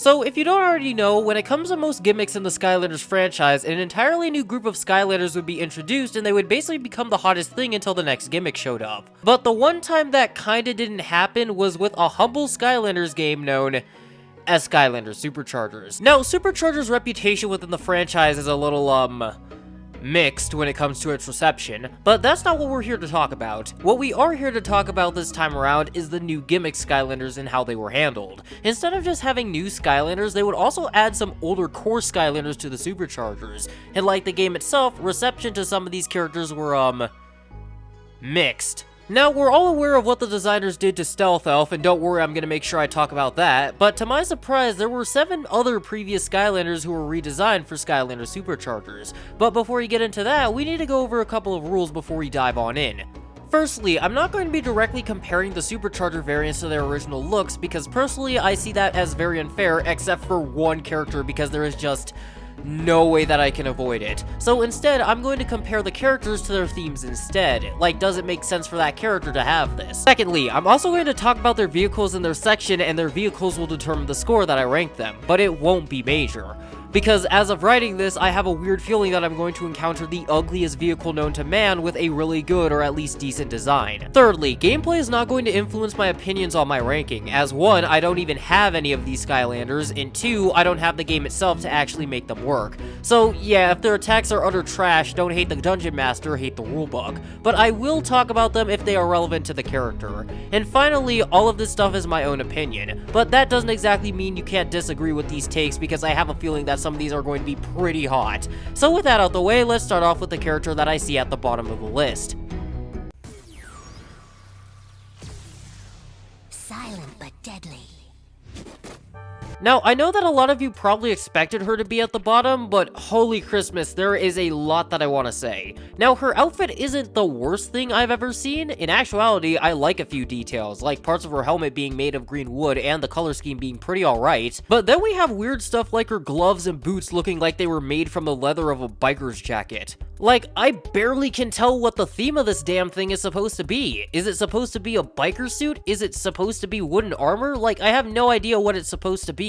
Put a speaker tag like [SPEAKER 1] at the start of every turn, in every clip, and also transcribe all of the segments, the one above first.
[SPEAKER 1] So if you don't already know, when it comes to most gimmicks in the Skylanders franchise, an entirely new group of Skylanders would be introduced and they would basically become the hottest thing until the next gimmick showed up. But the one time that kinda didn't happen was with a humble Skylanders game known as Skylanders Superchargers. Now, Superchargers' reputation within the franchise is a little, mixed when it comes to its reception, but that's not what we're here to talk about. What we are here to talk about this time around is the new gimmick Skylanders and how they were handled. Instead of just having new Skylanders, they would also add some older core Skylanders to the Superchargers, and like the game itself, reception to some of these characters were, mixed. Now, we're all aware of what the designers did to Stealth Elf, and don't worry, I'm gonna make sure I talk about that, but to my surprise, there were 7 other previous Skylanders who were redesigned for Skylanders Superchargers. But before you get into that, we need to go over a couple of rules before we dive on in. Firstly, I'm not going to be directly comparing the Supercharger variants to their original looks, because personally, I see that as very unfair, except for one character, because there is just no way that I can avoid it. So instead, I'm going to compare the characters to their themes instead. Like, does it make sense for that character to have this? Secondly, I'm also going to talk about their vehicles in their section, and their vehicles will determine the score that I rank them, but it won't be major. Because as of writing this, I have a weird feeling that I'm going to encounter the ugliest vehicle known to man with a really good or at least decent design. Thirdly, gameplay is not going to influence my opinions on my ranking, as 1, I don't even have any of these Skylanders, and 2, I don't have the game itself to actually make them work. So yeah, if their attacks are utter trash, don't hate the Dungeon Master, hate the rulebook. But I will talk about them if they are relevant to the character. And finally, all of this stuff is my own opinion, but that doesn't exactly mean you can't disagree with these takes, because I have a feeling that some of these are going to be pretty hot. So with that out the way, let's start off with the character that I see at the bottom of the list.
[SPEAKER 2] Silent but deadly.
[SPEAKER 1] Now, I know that a lot of you probably expected her to be at the bottom, but holy Christmas, there is a lot that I want to say. Now, her outfit isn't the worst thing I've ever seen. In actuality, I like a few details, like parts of her helmet being made of green wood and the color scheme being pretty alright. But then we have weird stuff like her gloves and boots looking like they were made from the leather of a biker's jacket. Like, I barely can tell what the theme of this damn thing is supposed to be. Is it supposed to be a biker suit? Is it supposed to be wooden armor? Like, I have no idea what it's supposed to be.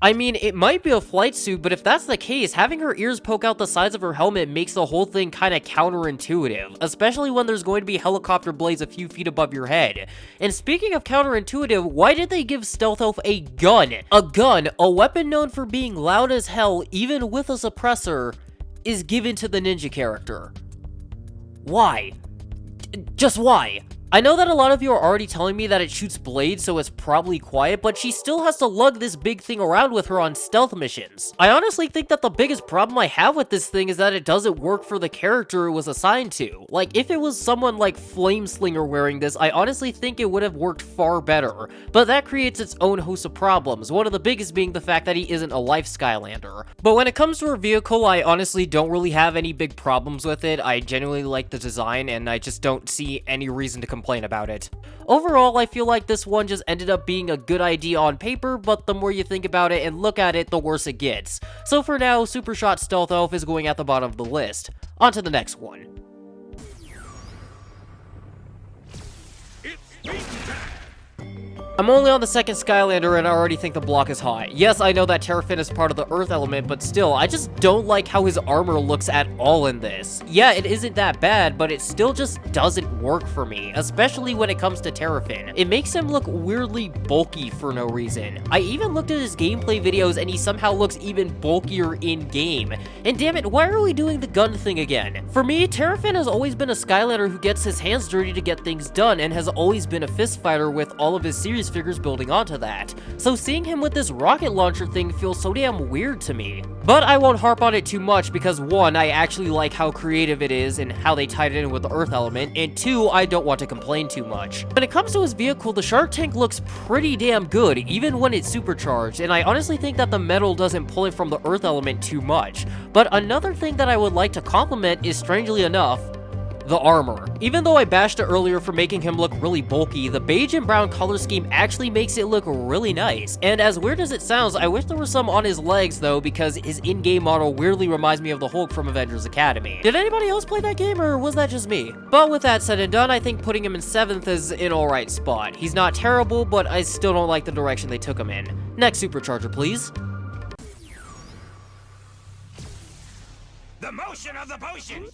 [SPEAKER 1] I mean, it might be a flight suit, but if that's the case, having her ears poke out the sides of her helmet makes the whole thing kinda counterintuitive, especially when there's going to be helicopter blades a few feet above your head. And speaking of counterintuitive, why did they give Stealth Elf a gun? A gun, a weapon known for being loud as hell, even with a suppressor, is given to the ninja character. Why? Just why? I know that a lot of you are already telling me that it shoots blades, so it's probably quiet, but she still has to lug this big thing around with her on stealth missions. I honestly think that the biggest problem I have with this thing is that it doesn't work for the character it was assigned to. Like, if it was someone like Flameslinger wearing this, I honestly think it would have worked far better. But that creates its own host of problems, one of the biggest being the fact that he isn't a life Skylander. But when it comes to her vehicle, I honestly don't really have any big problems with it. I genuinely like the design, and I just don't see any reason to complain about it. Overall, I feel like this one just ended up being a good idea on paper, but the more you think about it and look at it, the worse it gets. So for now, Super Shot Stealth Elf is going at the bottom of the list. On to the next one. I'm only on the second Skylander and I already think the block is hot. Yes, I know that Terapin is part of the Earth element, but still, I just don't like how his armor looks at all in this. Yeah, it isn't that bad, but it still just doesn't work for me, especially when it comes to Terapin. It makes him look weirdly bulky for no reason. I even looked at his gameplay videos and he somehow looks even bulkier in-game. And damn it, why are we doing the gun thing again? For me, Terapin has always been a Skylander who gets his hands dirty to get things done and has always been a fist fighter with all of his series figures building onto that. So seeing him with this rocket launcher thing feels so damn weird to me. But I won't harp on it too much because 1, I actually like how creative it is and how they tied it in with the Earth element, and 2, I don't want to complain too much. When it comes to his vehicle, the Shark Tank looks pretty damn good, even when it's supercharged, and I honestly think that the metal doesn't pull it from the Earth element too much. But another thing that I would like to compliment is, strangely enough, The armor. Even though I bashed it earlier for making him look really bulky, the beige and brown color scheme actually makes it look really nice. And as weird as it sounds, I wish there were some on his legs though, because his in-game model weirdly reminds me of the Hulk from Avengers Academy. Did anybody else play that game, or was that just me? But with that said and done, I think putting him in 7th is an alright spot. He's not terrible, but I still don't like the direction they took him in. Next Supercharger, please.
[SPEAKER 2] The motion of the potion!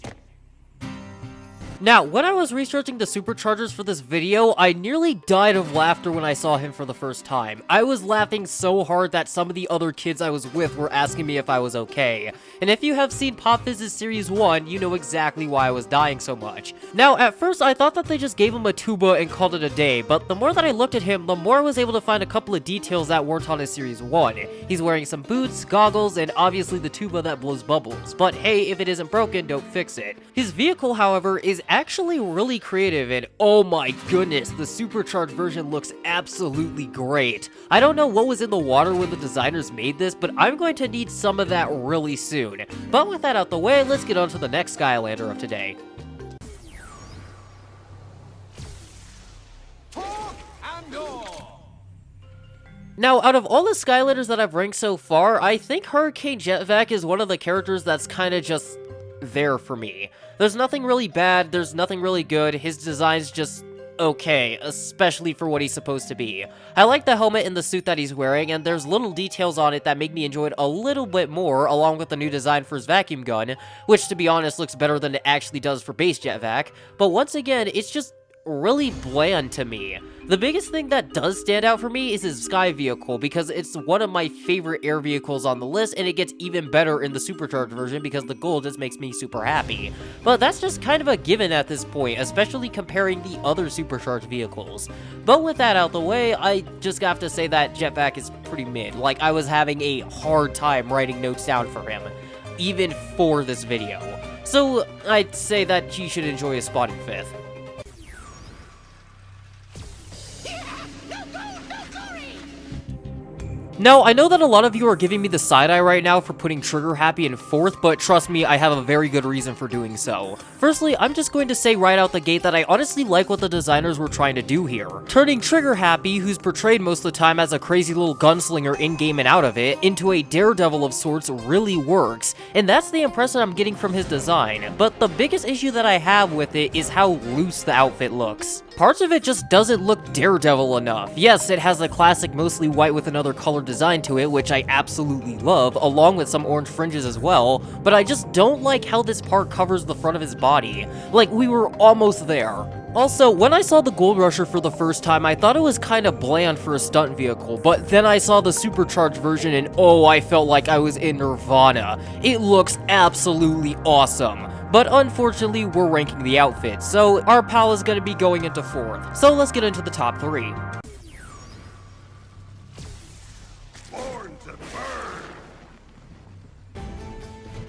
[SPEAKER 1] Now, when I was researching the Superchargers for this video, I nearly died of laughter when I saw him for the first time. I was laughing so hard that some of the other kids I was with were asking me if I was okay. And if you have seen Pop Fizz's Series 1, you know exactly why I was dying so much. Now, at first I thought that they just gave him a tuba and called it a day, but the more that I looked at him, the more I was able to find a couple of details that weren't on his Series 1. He's wearing some boots, goggles, and obviously the tuba that blows bubbles. But hey, if it isn't broken, don't fix it. His vehicle, however, is actually really creative, and oh my goodness, the supercharged version looks absolutely great. I don't know what was in the water when the designers made this, but I'm going to need some of that really soon. But with that out the way, let's get on to the next Skylander of today. Now, out of all the Skylanders that I've ranked so far, I think Hurricane JetVac is one of the characters that's kinda just there for me. There's nothing really bad, there's nothing really good, his design's just okay, especially for what he's supposed to be. I like the helmet and the suit that he's wearing, and there's little details on it that make me enjoy it a little bit more, along with the new design for his vacuum gun, which to be honest looks better than it actually does for base JetVac, but once again, it's just really bland to me. The biggest thing that does stand out for me is his sky vehicle, because it's one of my favorite air vehicles on the list, and it gets even better in the supercharged version because the gold just makes me super happy. But that's just kind of a given at this point, especially comparing the other supercharged vehicles. But with that out the way, I just have to say that JetVac is pretty mid. Like, I was having a hard time writing notes down for him, even for this video. So I'd say that you should enjoy his spot in 5th. Now, I know that a lot of you are giving me the side-eye right now for putting Trigger Happy in 4th, but trust me, I have a very good reason for doing so. Firstly, I'm just going to say right out the gate that I honestly like what the designers were trying to do here. Turning Trigger Happy, who's portrayed most of the time as a crazy little gunslinger in-game and out of it, into a daredevil of sorts really works, and that's the impression I'm getting from his design. But the biggest issue that I have with it is how loose the outfit looks. Parts of it just doesn't look daredevil enough. Yes, it has a classic mostly white with another color design to it, which I absolutely love, along with some orange fringes as well, but I just don't like how this part covers the front of his body. Like, we were almost there. Also, when I saw the Gold Rusher for the first time, I thought it was kinda bland for a stunt vehicle, but then I saw the supercharged version and oh, I felt like I was in Nirvana. It looks absolutely awesome. But unfortunately, we're ranking the outfit, so our pal is gonna be going into 4th. So let's get into the top 3.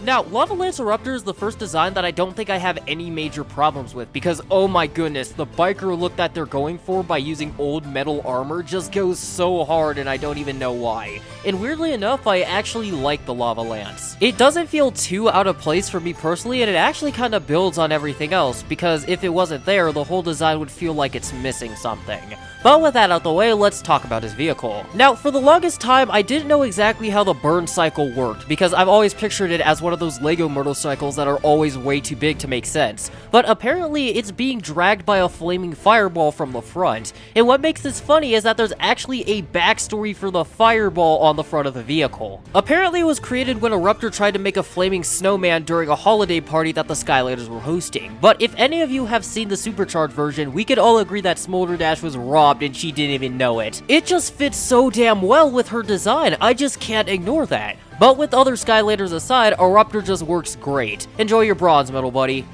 [SPEAKER 1] Now, Lava Lance Eruptor is the first design that I don't think I have any major problems with, because oh my goodness, the biker look that they're going for by using old metal armor just goes so hard and I don't even know why. And weirdly enough, I actually like the Lava Lance. It doesn't feel too out of place for me personally, and it actually kind of builds on everything else, because if it wasn't there, the whole design would feel like it's missing something. But with that out the way, let's talk about his vehicle. Now, for the longest time, I didn't know exactly how the burn cycle worked, because I've always pictured it as one of those Lego motorcycles that are always way too big to make sense. But apparently, it's being dragged by a flaming fireball from the front. And what makes this funny is that there's actually a backstory for the fireball on the front of the vehicle. Apparently, it was created when Eruptor tried to make a flaming snowman during a holiday party that the Skylanders were hosting. But if any of you have seen the supercharged version, we could all agree that Smolder Dash was robbed and she didn't even know it. It just fits so damn well with her design, I just can't ignore that. But with other Skylanders aside, Eruptor just works great. Enjoy your bronze medal, buddy.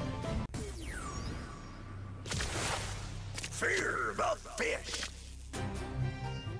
[SPEAKER 2] Fear the fish.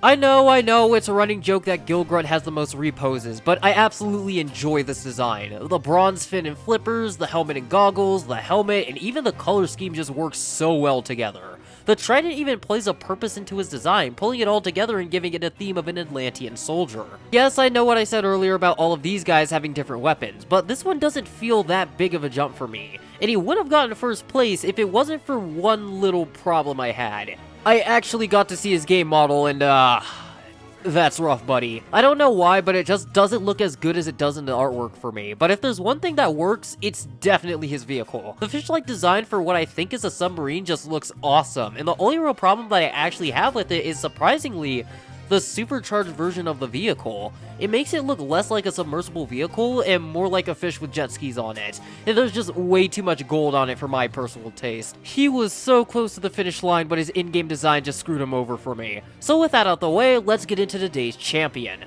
[SPEAKER 1] I know, it's a running joke that Gilgrunt has the most reposes, but I absolutely enjoy this design. The bronze fin and flippers, the helmet and goggles, the helmet, and even the color scheme just works so well together. The trident even plays a purpose into his design, pulling it all together and giving it a theme of an Atlantean soldier. Yes, I know what I said earlier about all of these guys having different weapons, but this one doesn't feel that big of a jump for me, and he would have gotten first place if it wasn't for one little problem I had. I actually got to see his game model, and that's rough, buddy. I don't know why, but it just doesn't look as good as it does in the artwork for me. But if there's one thing that works, it's definitely his vehicle. The fish-like design for what I think is a submarine just looks awesome, and the only real problem that I actually have with it is, surprisingly, the supercharged version of the vehicle. It makes it look less like a submersible vehicle and more like a fish with jet skis on it, and there's just way too much gold on it for my personal taste. He was so close to the finish line, but his in-game design just screwed him over for me. So with that out the way, let's get into today's champion.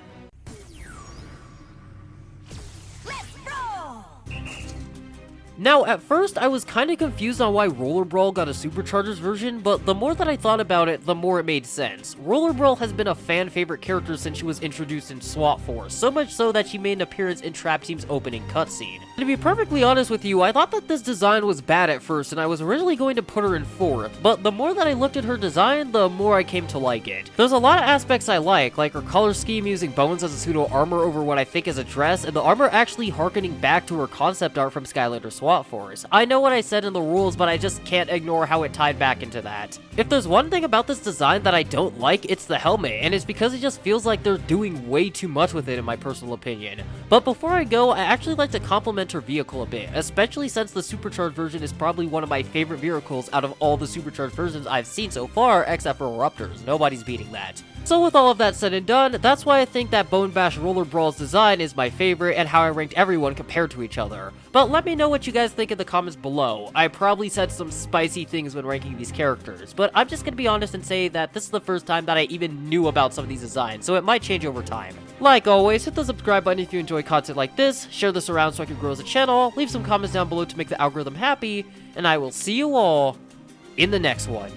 [SPEAKER 1] Now, at first, I was kinda confused on why Roller Brawl got a Superchargers version, but the more that I thought about it, the more it made sense. Roller Brawl has been a fan-favorite character since she was introduced in SWAT Force, so much so that she made an appearance in Trap Team's opening cutscene. And to be perfectly honest with you, I thought that this design was bad at first, and I was originally going to put her in 4th, but the more that I looked at her design, the more I came to like it. There's a lot of aspects I like her color scheme using bones as a pseudo armor over what I think is a dress, and the armor actually harkening back to her concept art from Skylander SWAT Force. I know what I said in the rules, but I just can't ignore how it tied back into that. If there's one thing about this design that I don't like, it's the helmet, and it's because it just feels like they're doing way too much with it in my personal opinion. But before I go, I actually like to compliment her vehicle a bit, especially since the supercharged version is probably one of my favorite vehicles out of all the supercharged versions I've seen so far, except for Eruptors. Nobody's beating that. So with all of that said and done, that's why I think that Bone Bash Roller Brawl's design is my favorite and how I ranked everyone compared to each other. But let me know what you guys think in the comments below. I probably said some spicy things when ranking these characters, but I'm just gonna be honest and say that this is the first time that I even knew about some of these designs, so it might change over time. Like always, hit the subscribe button if you enjoy content like this, share this around so I can grow as a channel, leave some comments down below to make the algorithm happy, and I will see you all in the next one.